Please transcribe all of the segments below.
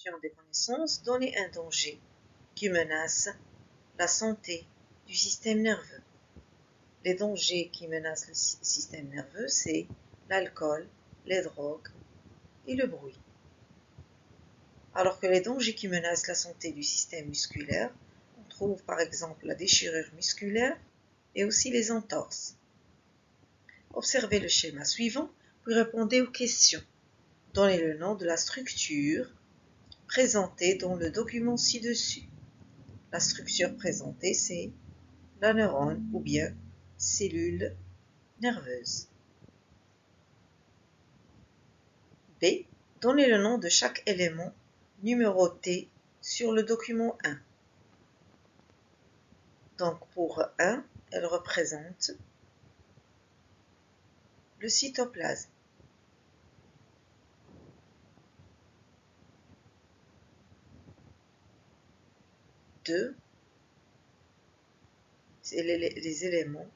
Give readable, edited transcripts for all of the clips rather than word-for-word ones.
Champion des connaissances, donner un danger qui menace la santé du système nerveux. Les dangers qui menacent le système nerveux, c'est l'alcool, les drogues et le bruit. Alors que les dangers qui menacent la santé du système musculaire, on trouve par exemple la déchirure musculaire et aussi les entorses. Observez le schéma suivant, puis répondez aux questions. Donnez le nom de la structure présentée dans le document ci-dessus. La structure présentée, c'est la neurone ou bien cellule nerveuse. B. Donnez le nom de chaque élément numéroté sur le document 1. Donc pour 1, elle représente le cytoplasme. 2, c'est les éléments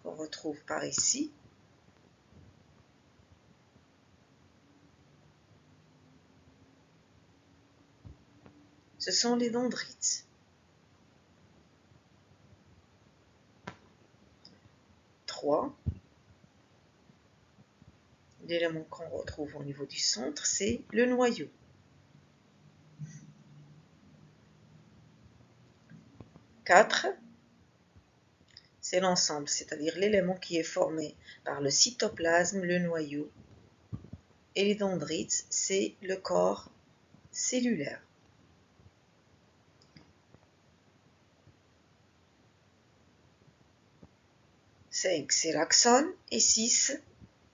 qu'on retrouve par ici. Ce sont les dendrites. 3, l'élément qu'on retrouve au niveau du centre, c'est le noyau. 4, c'est l'ensemble, c'est-à-dire l'élément qui est formé par le cytoplasme, le noyau, et les dendrites, c'est le corps cellulaire. 5, c'est l'axone, et 6,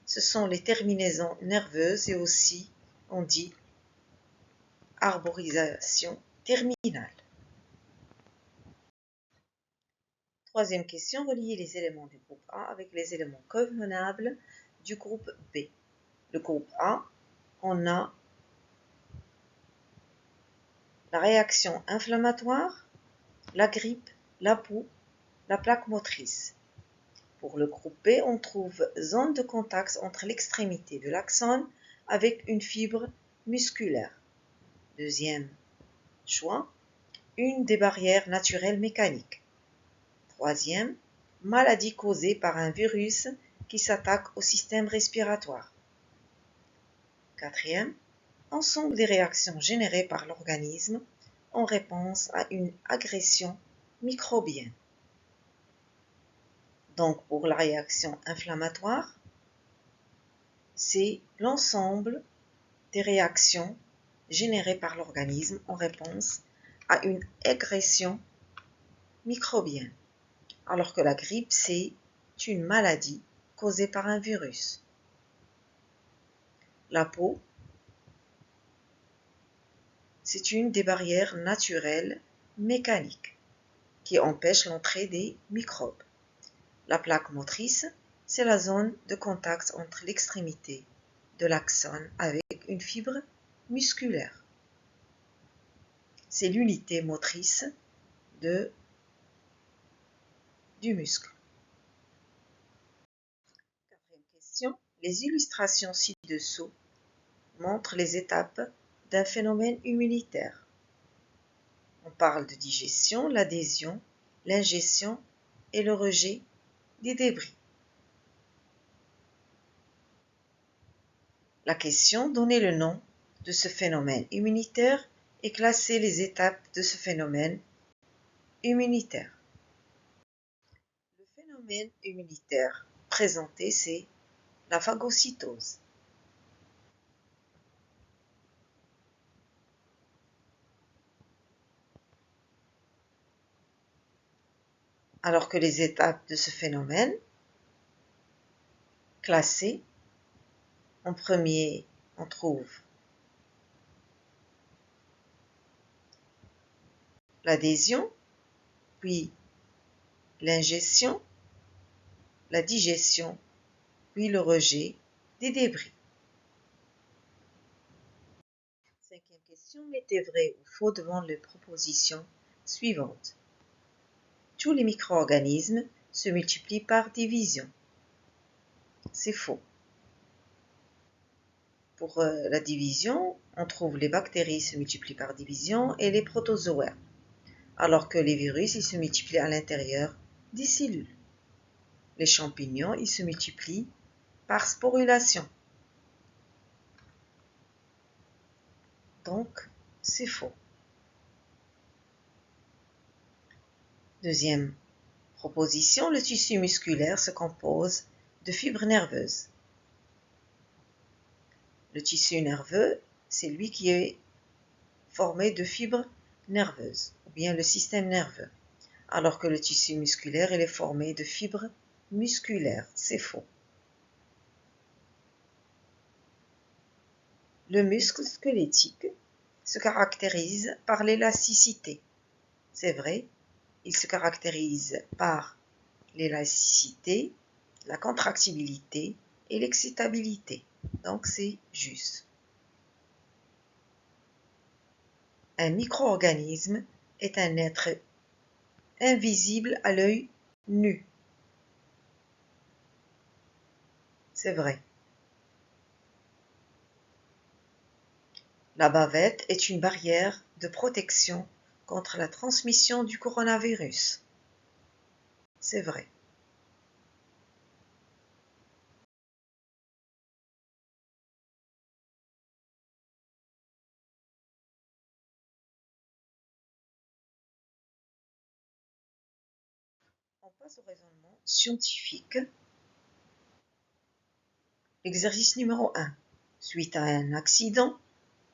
ce sont les terminaisons nerveuses, et aussi on dit arborisation terminale. Troisième question, relier les éléments du groupe A avec les éléments convenables du groupe B. Le groupe A, on a la réaction inflammatoire, la grippe, la peau, la plaque motrice. Pour le groupe B, on trouve zone de contact entre l'extrémité de l'axone avec une fibre musculaire. Deuxième choix, une des barrières naturelles mécaniques. Troisième, maladie causée par un virus qui s'attaque au système respiratoire. Quatrième, ensemble des réactions générées par l'organisme en réponse à une agression microbienne. Donc pour la réaction inflammatoire, c'est l'ensemble des réactions générées par l'organisme en réponse à une agression microbienne. Alors que la grippe, c'est une maladie causée par un virus. La peau, c'est une des barrières naturelles mécaniques qui empêche l'entrée des microbes. La plaque motrice, c'est la zone de contact entre l'extrémité de l'axone avec une fibre musculaire. C'est l'unité motrice du muscle. Quatrième question. Les illustrations ci-dessous montrent les étapes d'un phénomène immunitaire. On parle de digestion, l'adhésion, l'ingestion et le rejet des débris. La question, donnez le nom de ce phénomène immunitaire et classez les étapes de ce phénomène immunitaire. Le phénomène immunitaire présenté, c'est la phagocytose. Alors que les étapes de ce phénomène classées, en premier, on trouve l'adhésion, puis l'ingestion, la digestion, puis le rejet des débris. Cinquième question, mettez vrai ou faux devant les propositions suivantes. Tous les micro-organismes se multiplient par division. C'est faux. Pour la division, on trouve les bactéries se multiplient par division et les protozoaires, alors que les virus, ils se multiplient à l'intérieur des cellules. Les champignons, ils se multiplient par sporulation. Donc, c'est faux. Deuxième proposition, le tissu musculaire se compose de fibres nerveuses. Le tissu nerveux, c'est lui qui est formé de fibres nerveuses, ou bien le système nerveux, alors que le tissu musculaire, il est formé de fibres musculaires. C'est faux. Le muscle squelettique se caractérise par l'élasticité. C'est vrai, il se caractérise par l'élasticité, la contractibilité et l'excitabilité. Donc c'est juste. Un micro-organisme est un être invisible à l'œil nu. C'est vrai. La bavette est une barrière de protection contre la transmission du coronavirus. C'est vrai. On passe au raisonnement scientifique. Exercice numéro 1. Suite à un accident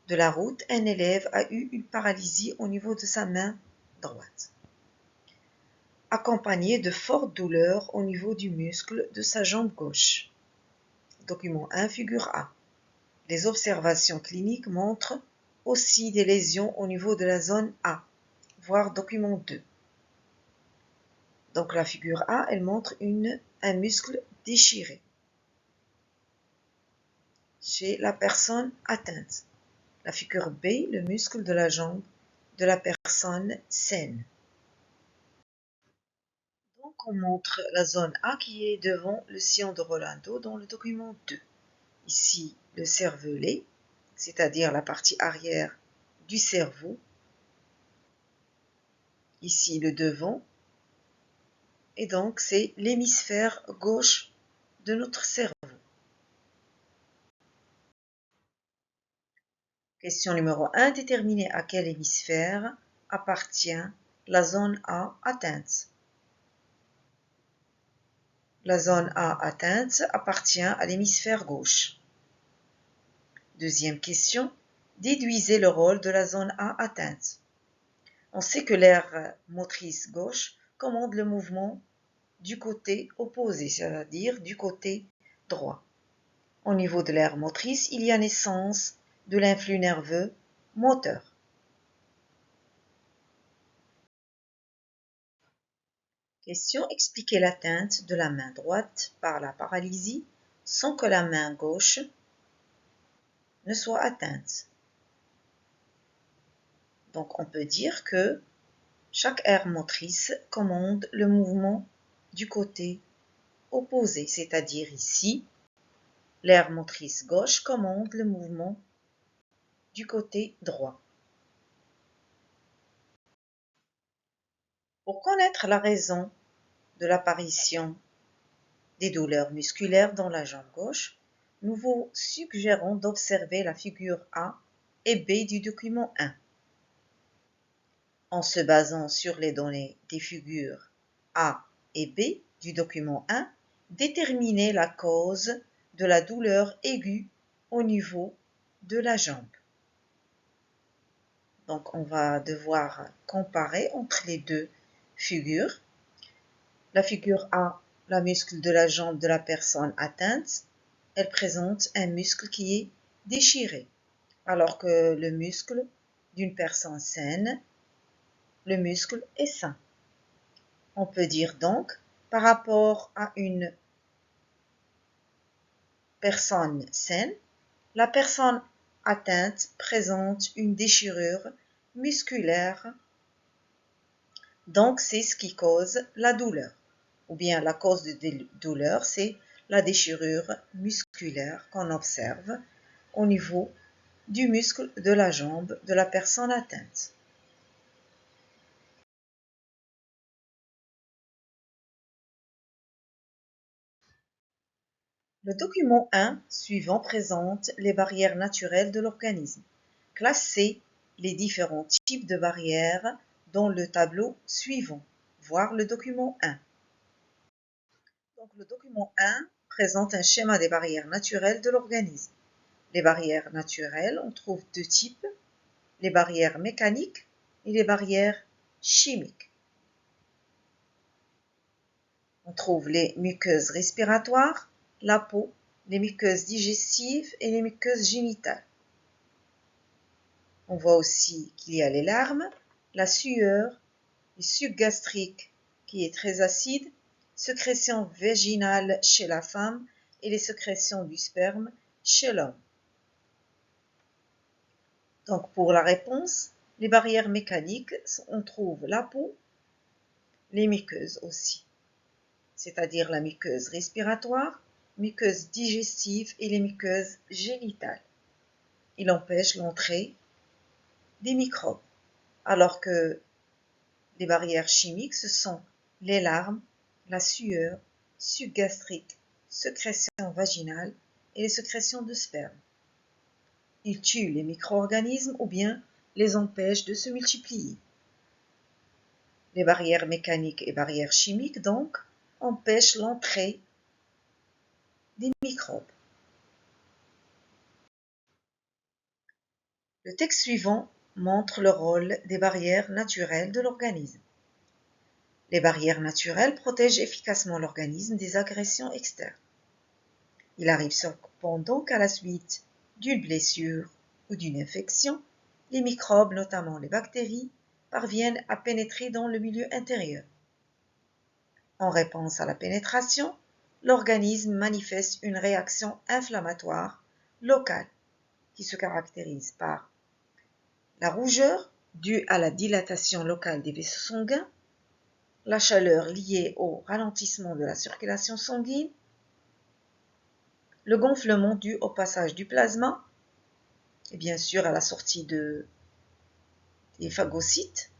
de la route, un élève a eu une paralysie au niveau de sa main droite, accompagnée de fortes douleurs au niveau du muscle de sa jambe gauche. Document 1, figure A. Les observations cliniques montrent aussi des lésions au niveau de la zone A, voire document 2. Donc la figure A, elle montre un muscle déchiré chez la personne atteinte. La figure B, le muscle de la jambe de la personne saine. Donc on montre la zone A qui est devant le sillon de Rolando dans le document 2. Ici le cervelet, c'est-à-dire la partie arrière du cerveau. Ici le devant. Et donc c'est l'hémisphère gauche de notre cerveau. Question numéro 1. Déterminer à quel hémisphère appartient la zone A atteinte. La zone A atteinte appartient à l'hémisphère gauche. Deuxième question. Déduisez le rôle de la zone A atteinte. On sait que l'aire motrice gauche commande le mouvement du côté opposé, c'est-à-dire du côté droit. Au niveau de l'aire motrice, il y a naissance de l'influx nerveux moteur. Question. Expliquer l'atteinte de la main droite par la paralysie sans que la main gauche ne soit atteinte. Donc on peut dire que chaque aire motrice commande le mouvement du côté opposé, c'est-à-dire ici, l'aire motrice gauche commande le mouvement du côté droit. Pour connaître la raison de l'apparition des douleurs musculaires dans la jambe gauche, nous vous suggérons d'observer la figure A et B du document 1. En se basant sur les données des figures A et B du document 1, déterminer la cause de la douleur aiguë au niveau de la jambe. Donc on va devoir comparer entre les deux figures. La figure A, la muscle de la jambe de la personne atteinte, elle présente un muscle qui est déchiré, alors que le muscle d'une personne saine, le muscle est sain. On peut dire donc, par rapport à une personne saine, la personne atteinte présente une déchirure musculaire. Donc c'est ce qui cause la douleur. Ou bien la cause de douleur, c'est la déchirure musculaire qu'on observe au niveau du muscle de la jambe de la personne atteinte. Le document 1 suivant présente les barrières naturelles de l'organisme. Classez les différents types de barrières dans le tableau suivant. Voir le document 1. Donc, le document 1 présente un schéma des barrières naturelles de l'organisme. Les barrières naturelles, on trouve deux types, les barrières mécaniques et les barrières chimiques. On trouve les muqueuses respiratoires, la peau, les muqueuses digestives et les muqueuses génitales. On voit aussi qu'il y a les larmes, la sueur, le suc gastrique qui est très acide, sécrétion vaginale chez la femme et les sécrétions du sperme chez l'homme. Donc pour la réponse, les barrières mécaniques, on trouve la peau, les muqueuses aussi, c'est-à-dire la muqueuse respiratoire, muqueuse digestive et les muqueuses génitales. Il empêche l'entrée des microbes, alors que les barrières chimiques, ce sont les larmes, la sueur, suc gastrique, sécrétion vaginale et les sécrétions de sperme. Ils tuent les micro-organismes ou bien les empêchent de se multiplier. Les barrières mécaniques et barrières chimiques, donc, empêchent l'entrée des microbes. Le texte suivant montre le rôle des barrières naturelles de l'organisme. Les barrières naturelles protègent efficacement l'organisme des agressions externes. Il arrive cependant qu'à la suite d'une blessure ou d'une infection, les microbes, notamment les bactéries, parviennent à pénétrer dans le milieu intérieur. En réponse à la pénétration, l'organisme manifeste une réaction inflammatoire locale qui se caractérise par la rougeur due à la dilatation locale des vaisseaux sanguins, la chaleur liée au ralentissement de la circulation sanguine, le gonflement dû au passage du plasma, et bien sûr à la sortie des phagocytes,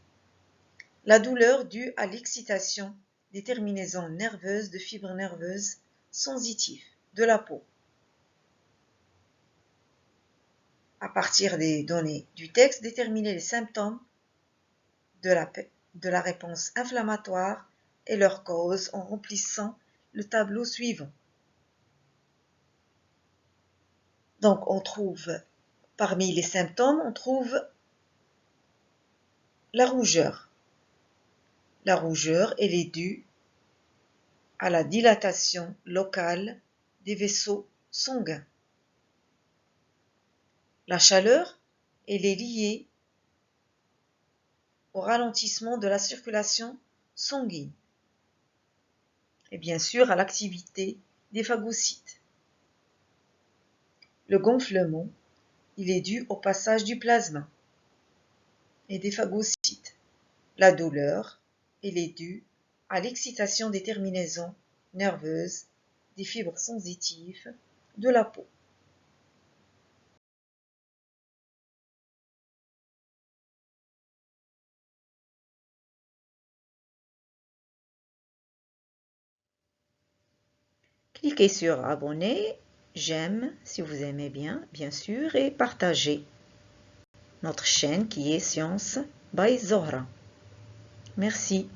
la douleur due à l'excitation des terminaisons nerveuses de fibres nerveuses sensitives de la peau. À partir des données du texte, déterminer les symptômes de la réponse inflammatoire et leurs causes en remplissant le tableau suivant. Donc on trouve, parmi les symptômes, on trouve la rougeur. La rougeur, elle est due à la dilatation locale des vaisseaux sanguins. La chaleur, elle est liée au ralentissement de la circulation sanguine et bien sûr à l'activité des phagocytes. Le gonflement, il est dû au passage du plasma et des phagocytes. La douleur, elle est due à l'excitation des terminaisons nerveuses des fibres sensitives de la peau. Cliquez sur abonner, j'aime si vous aimez bien sûr, et partagez notre chaîne qui est Science by Zohra. Merci.